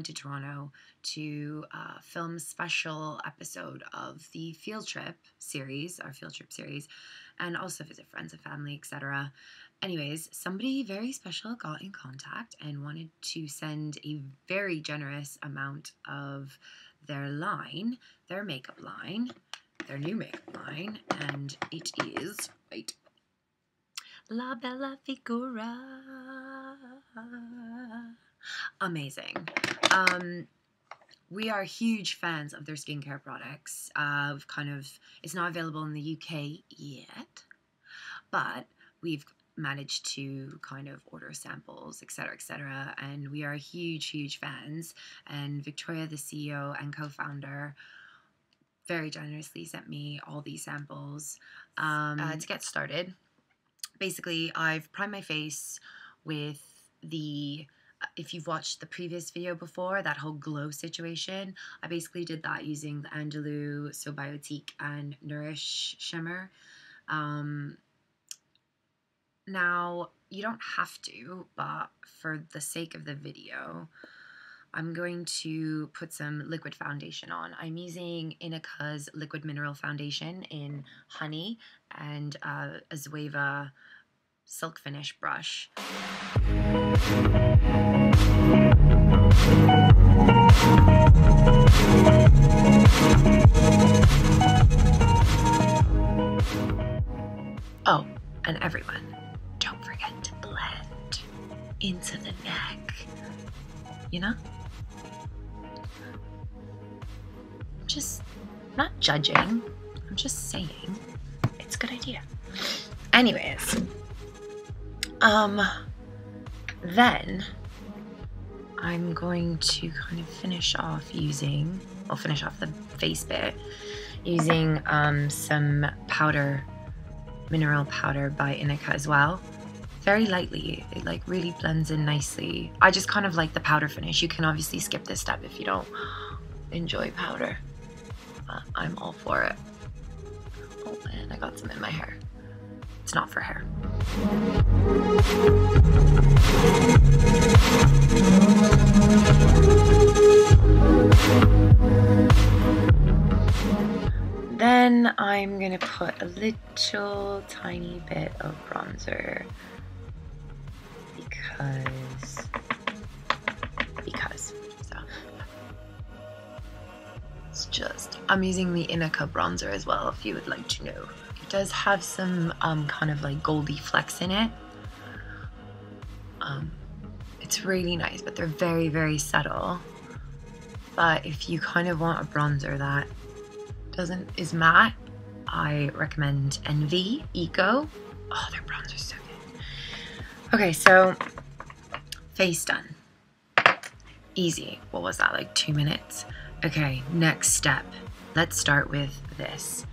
To Toronto to film a special episode of the field trip series, our field trip series, and also visit friends and family, etc. Anyways, somebody very special got in contact and wanted to send a very generous amount of their line, their makeup line, their new makeup line, and it is, wait, La Bella Figura. Amazing. We are huge fans of their skincare products. It's not available in the UK yet, but we've managed to kind of order samples, etc., and we are huge fans. And Victoria, the CEO and co-founder, very generously sent me all these samples. To get started, basically, I've primed my face with if you've watched the previous video before, that whole glow situation, I basically did that using the Andalou Sobiotique and Nourish Shimmer. Now, you don't have to, but for the sake of the video, I'm going to put some liquid foundation on. I'm using Inika's Liquid Mineral Foundation in Honey and a Zoeva Silk Finish brush. Oh, and everyone, don't forget to blend into the neck, you know? I'm just not judging, I'm just saying it's a good idea. Anyways, then I'm going to kind of finish off the face bit using some powder, mineral powder by Inika as well. Very lightly, it like really blends in nicely. I just kind of like the powder finish. You can obviously skip this step if you don't enjoy powder, but I'm all for it. Oh, and I got some in my hair. It's not for hair. Then I'm gonna put a little tiny bit of bronzer because so it's just, I'm using the Inika bronzer as well, if you would like to know. It does have some kind of like goldy flecks in it. It's really nice, but they're very subtle. But if you kind of want a bronzer that is matte, I recommend Envy Eco. Oh, their bronzer's so good. Okay, so face done. Easy. What was that, like 2 minutes? Okay, next step. Let's start with this.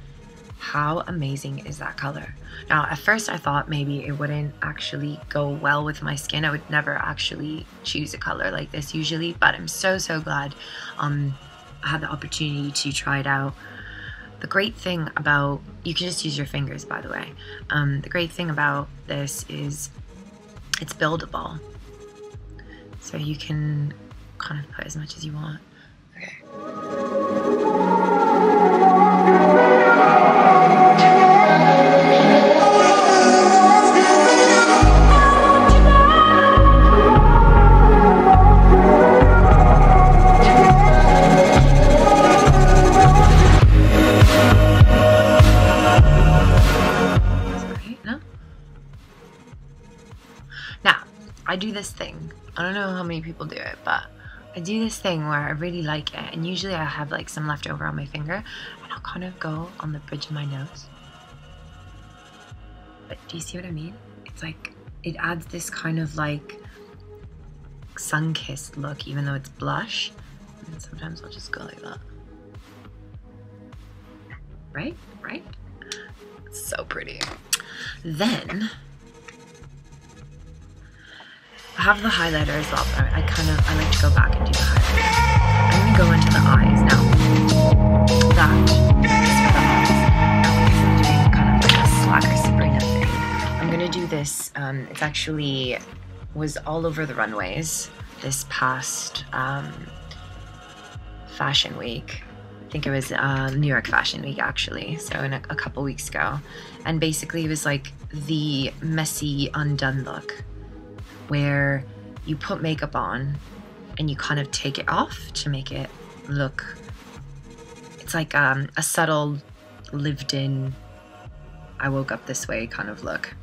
How amazing is that color? Now, at first I thought maybe it wouldn't actually go well with my skin. I would never actually choose a color like this usually, but I'm so glad I had the opportunity to try it out. The great thing about, you can just use your fingers, by the way. The great thing about this is it's buildable. So you can kind of put as much as you want. Okay. I do this thing, I don't know how many people do it, but I do this thing where I really like it, and usually I have like some left over on my finger, and I'll kind of go on the bridge of my nose. But do you see what I mean? It's like, it adds this kind of like sun-kissed look, even though it's blush, and sometimes I'll just go like that. Right? It's so pretty. Then I have the highlighter as well, but I like to go back and do the highlighter. I'm gonna go this. It's actually was all over the runways this past Fashion Week. I think it was New York Fashion Week, actually, so in a couple weeks ago. And basically it was like the messy undone look, where you put makeup on and you kind of take it off to make it look, it's like a subtle lived in, I woke up this way kind of look.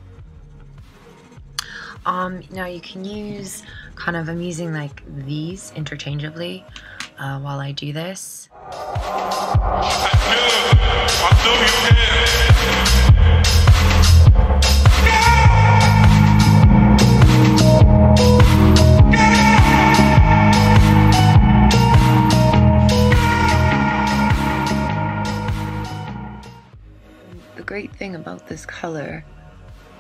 Now you can use kind of, I'm using like these interchangeably while I do this. The great thing about this color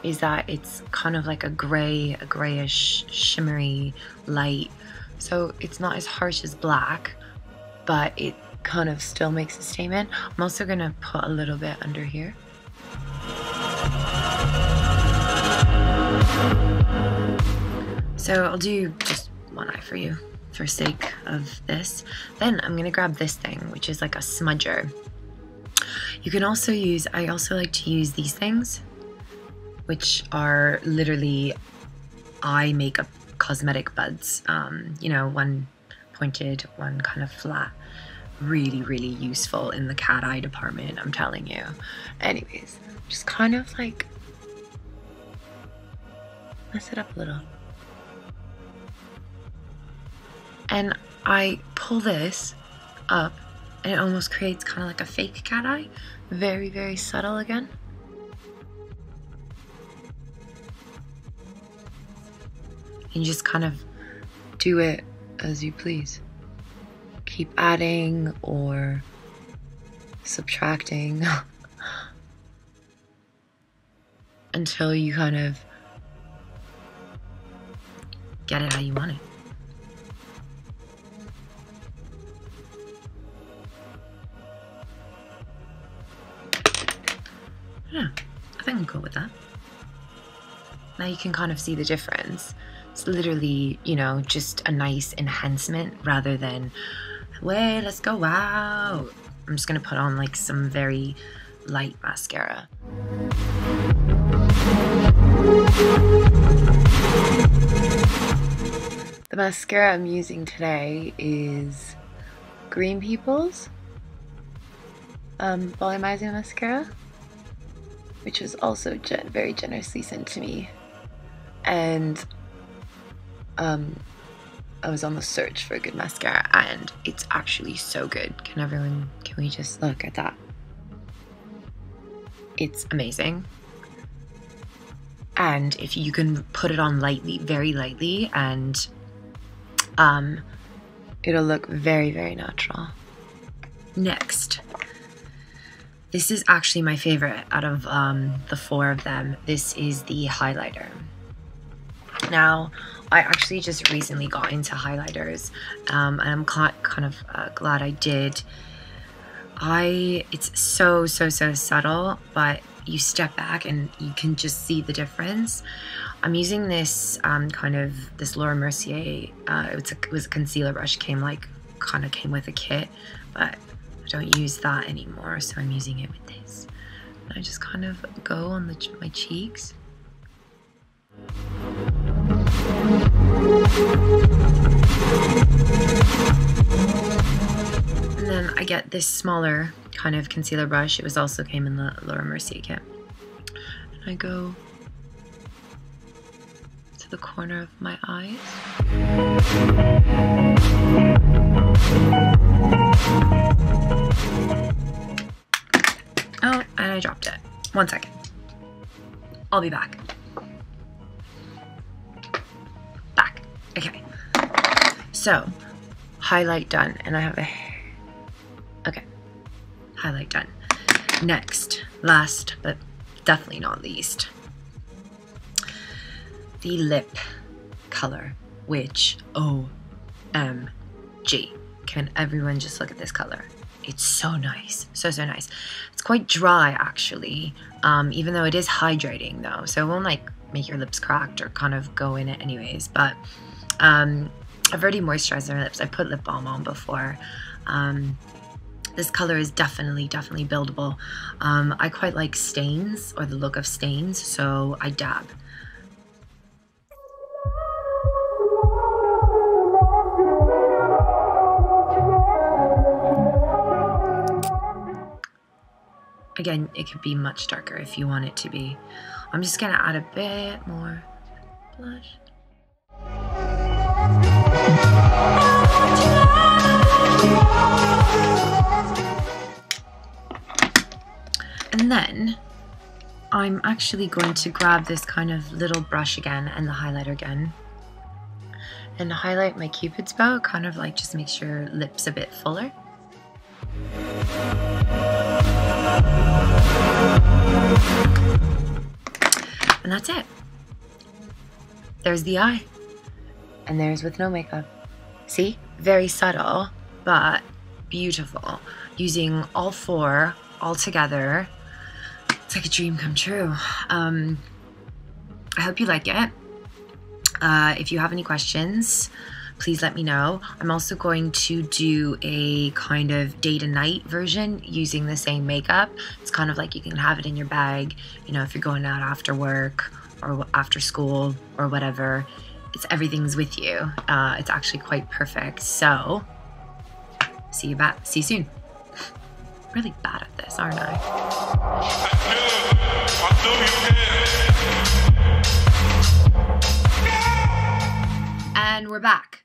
is that it's kind of like a grayish, shimmery light. So it's not as harsh as black, but it kind of still makes a statement. I'm also gonna put a little bit under here. So I'll do just one eye for you for sake of this. Then I'm gonna grab this thing, which is like a smudger. You can also use, I also like to use these things, which are literally eye makeup cosmetic buds. You know, one pointed, one kind of flat. Really, really useful in the cat eye department, I'm telling you. Anyways, just kind of like mess it up a little. And I pull this up and it almost creates kind of like a fake cat eye. Very, very subtle again. And you just kind of do it as you please. Keep adding or subtracting until you kind of get it how you want it. Yeah, I think I'm cool with that. Now you can kind of see the difference. It's literally, you know, just a nice enhancement rather than, wait, let's go out. I'm just gonna put on like some very light mascara. The mascara I'm using today is Green People's volumizing mascara, which was also very generously sent to me. And I was on the search for a good mascara and it's actually so good. Can we just look at that? It's amazing. And if you can put it on lightly, very lightly, and it'll look very, very natural. Next, this is actually my favorite out of the four of them. This is the highlighter. Now, I actually just recently got into highlighters, and I'm kind of glad I did. It's so subtle, but you step back and you can just see the difference. I'm using this this Laura Mercier. It was a concealer brush. Came with a kit, but I don't use that anymore, so I'm using it with this. And I just kind of go on my cheeks. And then I get this smaller kind of concealer brush. It also came in the Laura Mercier kit. And I go to the corner of my eyes. Oh, and I dropped it. 1 second. I'll be back. Okay, so highlight done, and I have okay, highlight done. Next, last but definitely not least, the lip color, which OMG, can everyone just look at this color? It's so nice, so nice. It's quite dry actually, even though it is hydrating though, so it won't like make your lips cracked or kind of go in it anyways. But I've already moisturized my lips. I put lip balm on before. This color is definitely buildable. I quite like stains, or the look of stains, so I dab. Again, it could be much darker if you want it to be. I'm just gonna add a bit more blush. And then I'm actually going to grab this kind of little brush again and the highlighter again and highlight my Cupid's bow, kind of like just makes your lips a bit fuller. And that's it. There's the eye. And there's with no makeup. See? Very subtle, but beautiful. Using all four all together. It's like a dream come true. I hope you like it. If you have any questions, please let me know. I'm also going to do a kind of day to night version using the same makeup. It's kind of like you can have it in your bag, you know, if you're going out after work or after school or whatever. Everything's with you. It's actually quite perfect. So see you soon. Really bad at this, aren't I? And we're back.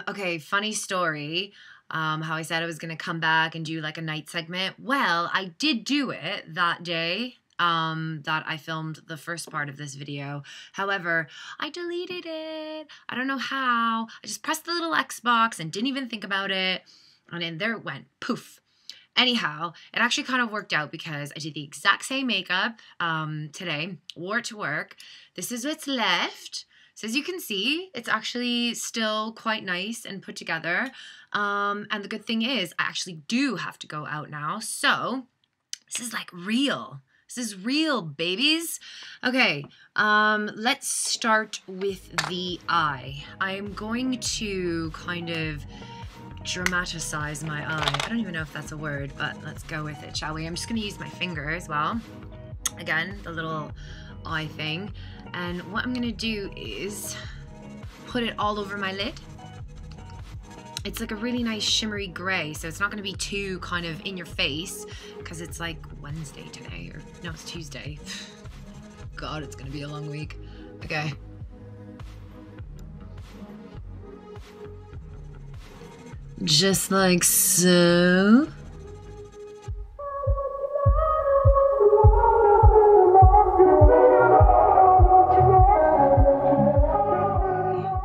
Okay, funny story. How I said I was gonna come back and do like a night segment. Well, I did do it that day that I filmed the first part of this video. However, I deleted it. I don't know how. I just pressed the little X box and didn't even think about it. And then there it went, poof. Anyhow, it actually kind of worked out because I did the exact same makeup today, wore it to work. This is what's left. So as you can see, it's actually still quite nice and put together. And the good thing is I actually do have to go out now. So this is like real. This is real, babies. Okay, let's start with the eye. I'm going to kind of dramatize my eye. I don't even know if that's a word, but let's go with it, shall we? I'm just going to use my finger as well. Again, the little eye thing. And what I'm going to do is put it all over my lid. It's like a really nice shimmery gray, so it's not going to be too kind of in your face because it's like Wednesday today, or no, it's Tuesday. God, it's going to be a long week. Okay. Just like so.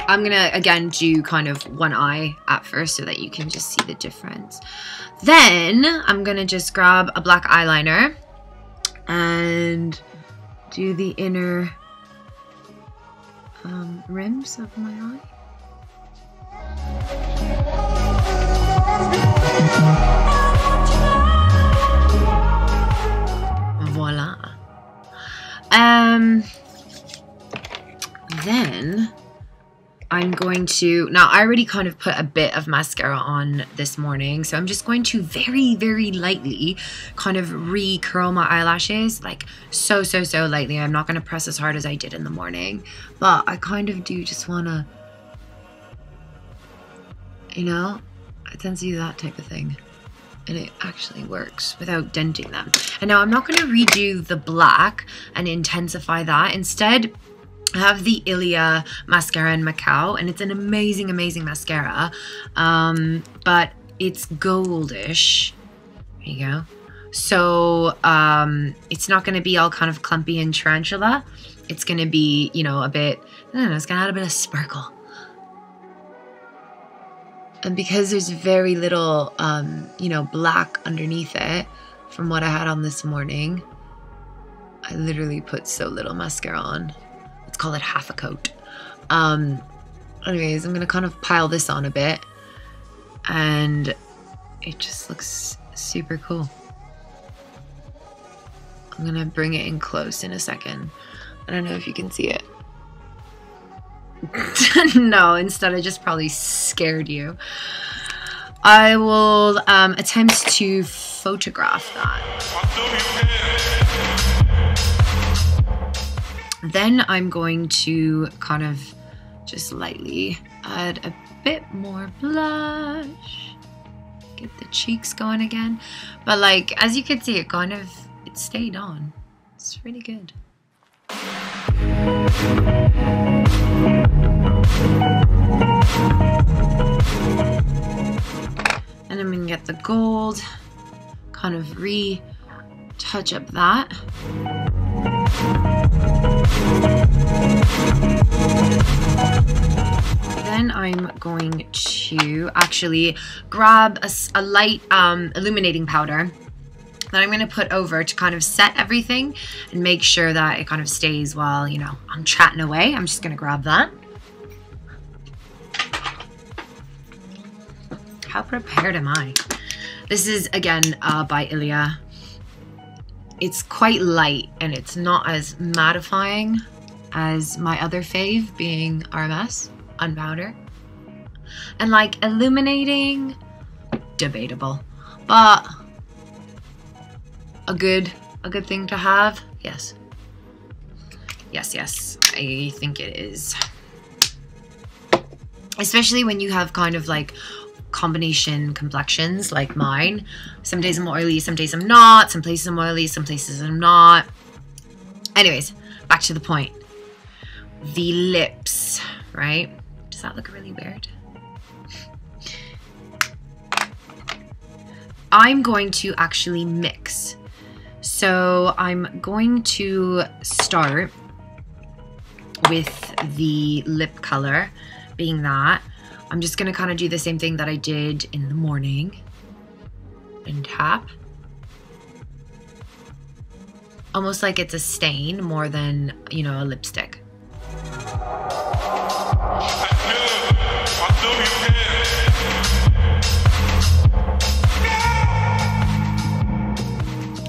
I'm gonna again do kind of one eye at first so that you can just see the difference. Then I'm gonna just grab a black eyeliner and do the inner rims of my eye. Voila. Then I'm going to, now I already kind of put a bit of mascara on this morning, so I'm just going to very, very lightly kind of re-curl my eyelashes, like so lightly. I'm not going to press as hard as I did in the morning, but I kind of do just want to, you know, I tend to do that type of thing. And it actually works without denting them. And now I'm not going to redo the black and intensify that. Instead, I have the Ilia mascara in Macau, and it's an amazing mascara. But it's goldish. There you go. So it's not going to be all kind of clumpy and tarantula. It's going to be, you know, a bit, I don't know, it's going to add a bit of sparkle. And because there's very little, you know, black underneath it, from what I had on this morning, I literally put so little mascara on. Let's call it half a coat. Anyways, I'm going to kind of pile this on a bit. And it just looks super cool. I'm going to bring it in close in a second. I don't know if you can see it. No, instead I just probably scared you. I will attempt to photograph that. Then I'm going to kind of just lightly add a bit more blush. Get the cheeks going again. But like, as you can see, it stayed on. It's really good. And I'm gonna get the gold, kind of touch up that. Then I'm going to actually grab a light illuminating powder that I'm going to put over to kind of set everything and make sure that it kind of stays while, you know, I'm chatting away. I'm just going to grab that. How prepared am I? This is, again, by Ilia. It's quite light and it's not as mattifying as my other fave, being RMS, Unpowder. And like illuminating, debatable, but a good thing to have. Yes. Yes, I think it is. Especially when you have kind of like combination complexions like mine. Some days I'm oily, some days I'm not. Some places I'm oily, some places I'm not. Anyways, back to the point. The lips, right? Does that look really weird? I'm going to actually mix. So I'm going to start with the lip color, being that. I'm just going to kind of do the same thing that I did in the morning and tap. Almost like it's a stain more than, you know, a lipstick.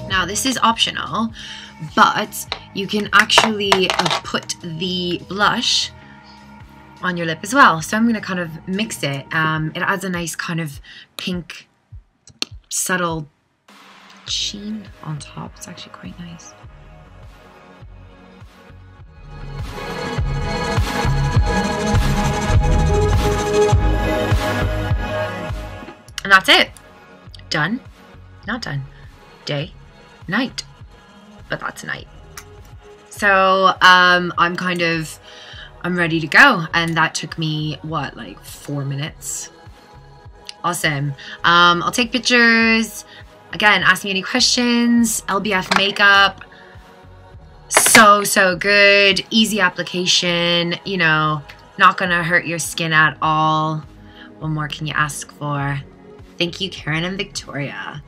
Now this is optional, but you can actually put the blush on your lip as well. So I'm going to kind of mix it. It adds a nice kind of pink, subtle sheen on top. It's actually quite nice. And that's it. Done. Not done. Day. Night. But that's night. So I'm ready to go, and that took me what, like 4 minutes. Awesome. I'll take pictures. Again, ask me any questions. LBF makeup, so good. Easy application, you know, not gonna hurt your skin at all. What more can you ask for? Thank you, Karen and Victoria.